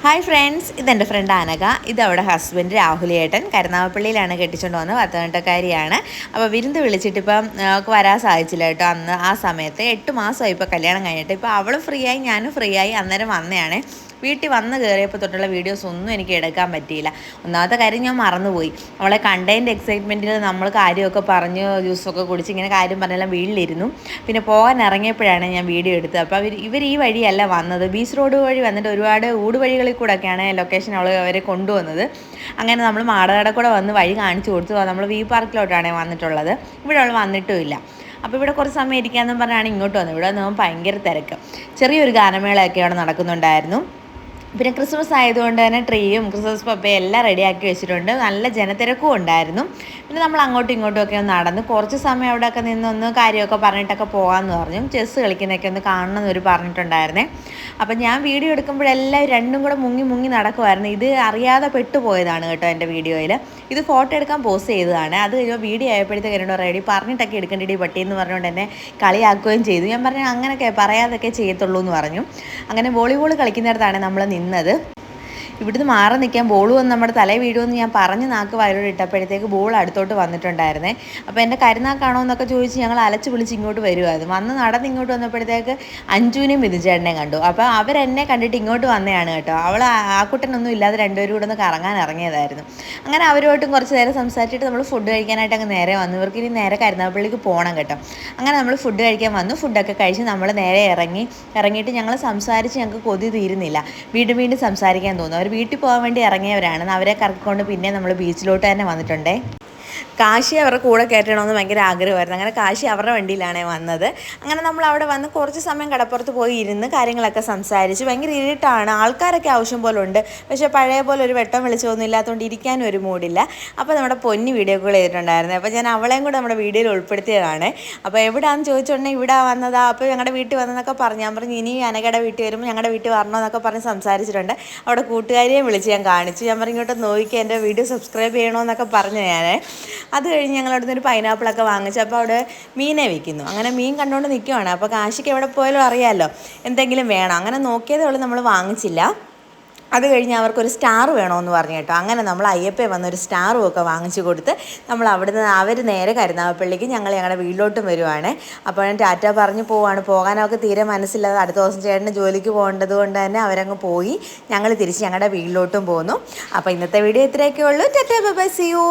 Hi friends, ഇതെൻ്റെ front Anagha. ഇതവിടെ husband രാഹുലേട്ടൻ കരുനാഗപ്പള്ളിയിലാണ് കെട്ടിച്ചുകൊണ്ട് വന്നത്. പത്തനംതിട്ടക്കാരിയാണ്. അപ്പോൾ വിരുന്ന് വിളിച്ചിട്ടിപ്പം അവൾക്ക് വരാൻ സാധിച്ചില്ല കേട്ടോ. അന്ന് ആ സമയത്ത് 8 മാസമായി ഇപ്പോൾ കല്യാണം കഴിഞ്ഞിട്ട്. ഇപ്പോൾ അവളും ഫ്രീ ആയി, ഞാനും ഫ്രീ ആയി. അന്നേരം വന്നതാണ്. വീട്ടിൽ വന്ന് കയറിയപ്പോൾ തൊട്ടുള്ള വീഡിയോസ് ഒന്നും എനിക്ക് എടുക്കാൻ പറ്റിയില്ല. ഒന്നാമത്തെ കാര്യം ഞാൻ മറന്നുപോയി. അവളെ കണ്ടതിൻ്റെ എക്സൈറ്റ്മെൻറ്റിൽ നമ്മൾ കാര്യമൊക്കെ പറഞ്ഞ് ജ്യൂസൊക്കെ കുടിച്ച് ഇങ്ങനെ കാര്യം പറഞ്ഞെല്ലാം വീട്ടിലിരുന്നു. പിന്നെ പോകാൻ ഇറങ്ങിയപ്പോഴാണ് ഞാൻ വീഡിയോ എടുത്തത്. അപ്പോൾ ഇവർ ഈ വഴിയല്ല വന്നത്, ബീച്ച് റോഡ് വഴി വന്നിട്ട് ഒരുപാട് ഊടുവഴികളിൽ കൂടെയൊക്കെയാണ് ലൊക്കേഷൻ അവരെ കൊണ്ടുവന്നത്. അങ്ങനെ നമ്മൾ മാടകട കൂടെ വന്ന് വഴി കാണിച്ചു കൊടുത്തു. നമ്മൾ വി പാർക്കിലോട്ടാണ് വന്നിട്ടുള്ളത്. ഇവിടെ അവൾ വന്നിട്ടുമില്ല. അപ്പോൾ ഇവിടെ കുറച്ച് സമയം ഇരിക്കാമെന്നും പറഞ്ഞാണ് ഇങ്ങോട്ട് വന്നത്. ഇവിടെ വന്നപ്പോൾ ഭയങ്കര തിരക്ക്. ചെറിയൊരു ഗാനമേളയൊക്കെ അവിടെ നടക്കുന്നുണ്ടായിരുന്നു. പിന്നെ ക്രിസ്മസ് ആയതുകൊണ്ട് തന്നെ ട്രീയും ക്രിസ്മസ് പപ്പയും എല്ലാം റെഡിയാക്കി വെച്ചിട്ടുണ്ട്. നല്ല ജനത്തിരക്കും ഉണ്ടായിരുന്നു. പിന്നെ നമ്മൾ അങ്ങോട്ടും ഇങ്ങോട്ടും ഒക്കെ ഒന്ന് നടന്ന് കുറച്ച് സമയം അവിടെയൊക്കെ നിന്നൊന്ന് കാര്യമൊക്കെ പറഞ്ഞിട്ടൊക്കെ പോകാമെന്ന് പറഞ്ഞു. ചെസ്സ് കളിക്കുന്നതൊക്കെ ഒന്ന് കാണണമെന്നൊരു പറഞ്ഞിട്ടുണ്ടായിരുന്നേ. അപ്പം ഞാൻ വീഡിയോ എടുക്കുമ്പോഴെല്ലാം രണ്ടും കൂടെ മുങ്ങി മുങ്ങി നടക്കുമായിരുന്നു. ഇത് അറിയാതെ പെട്ടുപോയതാണ് കേട്ടോ എൻ്റെ വീഡിയോയിൽ. ഇത് ഫോട്ടോ എടുക്കാൻ പോസ്റ്റ് ചെയ്തതാണ്. അത് കഴിഞ്ഞാൽ വീഡിയോ ആയപ്പോഴത്തേക്ക് എന്നോട് റെഡി പറഞ്ഞിട്ടൊക്കെ എടുക്കേണ്ടി പട്ടി എന്ന് പറഞ്ഞുകൊണ്ട് എന്നെ കളിയാക്കുകയും ചെയ്തു. ഞാൻ പറഞ്ഞു അങ്ങനെയൊക്കെ പറയാതൊക്കെ ചെയ്യത്തുള്ളൂ എന്ന് പറഞ്ഞു. അങ്ങനെ വോളിബോൾ കളിക്കുന്നിടത്താണ് നമ്മൾ നിന്നത്. ഇവിടുന്ന് മാറി നിൽക്കാൻ ബോൾ വന്ന് നമ്മുടെ തലയിൽ വീഴുമെന്ന് ഞാൻ പറഞ്ഞ് നാക്ക് വയലോട് ഇട്ടപ്പോഴത്തേക്ക് ബോൾ അടുത്തോട്ട് വന്നിട്ടുണ്ടായിരുന്നേ. അപ്പോൾ എൻ്റെ കരുനാക്കാണോ എന്നൊക്കെ ചോദിച്ച് ഞങ്ങൾ അലച്ച് വിളിച്ച് ഇങ്ങോട്ട് വരുമായിരുന്നു. വന്ന് നടന്ന് ഇങ്ങോട്ട് വന്നപ്പോഴത്തേക്ക് അഞ്ജുവിനെയും മിഥുചേട്ടനെയും കണ്ടു. അപ്പോൾ അവരെന്നെ കണ്ടിട്ട് ഇങ്ങോട്ട് വന്നതാണ് കേട്ടോ. അവൾ ആക്കുട്ടനൊന്നും ഇല്ലാതെ രണ്ടുപേരും കൂടെ ഒന്ന് കറങ്ങാൻ ഇറങ്ങിയതായിരുന്നു. അങ്ങനെ അവരുമായിട്ടും കുറച്ച് നേരം സംസാരിച്ചിട്ട് നമ്മൾ ഫുഡ് കഴിക്കാനായിട്ട് അങ്ങ് നേരെ വന്നു. ഇവർക്ക് ഇനി നേരെ കരുനാഗപ്പള്ളിക്ക് പോകണം കേട്ടോ. അങ്ങനെ നമ്മൾ ഫുഡ് കഴിക്കാൻ വന്നു. ഫുഡൊക്കെ കഴിച്ച് നമ്മൾ നേരെ ഇറങ്ങിയിട്ട് ഞങ്ങൾ സംസാരിച്ച് ഞങ്ങൾക്ക് കൊതി തീരുന്നില്ല. വീണ്ടും സംസാരിക്കാൻ തോന്നുന്നു. അവർ വീട്ടിൽ പോകാൻ വേണ്ടി ഇറങ്ങിയവരാണ്. അവരെ കറക്കിക്കൊണ്ട് പിന്നെ നമ്മൾ ബീച്ചിലോട്ട് തന്നെ വന്നിട്ടുണ്ടേ. കാശി അവരുടെ കൂടെ കയറ്റണമെന്ന് ഭയങ്കര ആഗ്രഹമായിരുന്നു. അങ്ങനെ കാശി അവരുടെ വണ്ടിയിലാണ് വന്നത്. അങ്ങനെ നമ്മൾ അവിടെ വന്ന് കുറച്ച് സമയം കടപ്പുറത്ത് പോയി ഇരുന്ന് കാര്യങ്ങളൊക്കെ സംസാരിച്ച്. ഭയങ്കര ഇരുട്ടാണ്, ആൾക്കാരൊക്കെ ആവശ്യം പോലെ ഉണ്ട്. പക്ഷേ പഴയ പോലെ ഒരു വെട്ടം വെളിച്ചമൊന്നും ഇല്ലാത്തതുകൊണ്ട് ഇരിക്കാനും ഒരു മൂടില്ല. അപ്പോൾ നമ്മുടെ പൊന്നി വീഡിയോ കോൾ ചെയ്തിട്ടുണ്ടായിരുന്നു. അപ്പോൾ ഞാൻ അവളെയും കൂടെ നമ്മുടെ വീഡിയോയിൽ ഉൾപ്പെടുത്തിയതാണ്. അപ്പോൾ എവിടെയാണെന്ന് ചോദിച്ചുകൊണ്ടെങ്കിൽ ഇവിടെ വന്നതാ. അപ്പോൾ ഞങ്ങളുടെ വീട്ടിൽ വന്നതെന്നൊക്കെ പറഞ്ഞു. ഞാൻ പറഞ്ഞു ഇനി അനഘയുടെ വീട്ടിൽ വരുമ്പോൾ ഞങ്ങളുടെ വീട്ടിൽ വരണമെന്നൊക്കെ പറഞ്ഞ് സംസാരിച്ചിട്ടുണ്ട്. അവിടെ കൂട്ടുകാരിയെ വിളിച്ച് ഞാൻ കാണിച്ചു. ഞാൻ പറഞ്ഞു ഇങ്ങോട്ട് നോക്കിയാൽ എൻ്റെ വീഡിയോ സബ്സ്ക്രൈബ് ചെയ്യണമെന്നൊക്കെ പറഞ്ഞു ഞാൻ. അത് കഴിഞ്ഞ് ഞങ്ങൾ അവിടെ നിന്ന് ഒരു പൈനാപ്പിളൊക്കെ വാങ്ങിച്ചു. അപ്പോൾ അവിടെ മീനെ വിൽക്കുന്നു. അങ്ങനെ മീൻ കണ്ടുകൊണ്ട് നിൽക്കുവാണ്. അപ്പോൾ കാശിക്ക് എവിടെ പോയാലും അറിയാമല്ലോ എന്തെങ്കിലും വേണം. അങ്ങനെ നോക്കിയതേ ഉള്ളൂ, നമ്മൾ വാങ്ങിച്ചില്ല. അത് കഴിഞ്ഞ് അവർക്കൊരു സ്റ്റാർ വേണമെന്ന് പറഞ്ഞു കേട്ടോ. അങ്ങനെ നമ്മൾ അയ്യപ്പ വന്നൊരു സ്റ്റാറും ഒക്കെ വാങ്ങിച്ചു കൊടുത്ത് നമ്മൾ അവിടുന്ന് അവർ നേരെ കരുനാഗപ്പള്ളിക്ക് ഞങ്ങളുടെ വീട്ടിലോട്ടും വരുവാണ്. അപ്പോൾ ഞാൻ ടാറ്റ പറഞ്ഞ് പോവാണ്. പോകാനൊക്കെ തീരെ മനസ്സില്ലാതെ അടുത്ത ദിവസം ചേട്ടന് ജോലിക്ക് പോകേണ്ടത് കൊണ്ട് തന്നെ അവരങ്ങ് പോയി. ഞങ്ങൾ തിരിച്ച് ഞങ്ങളുടെ വീട്ടിലോട്ടും പോന്നു. അപ്പോൾ ഇന്നത്തെ വീഡിയോ ഇത്രയൊക്കെ ഉള്ളൂ. Tata bye bye, see U.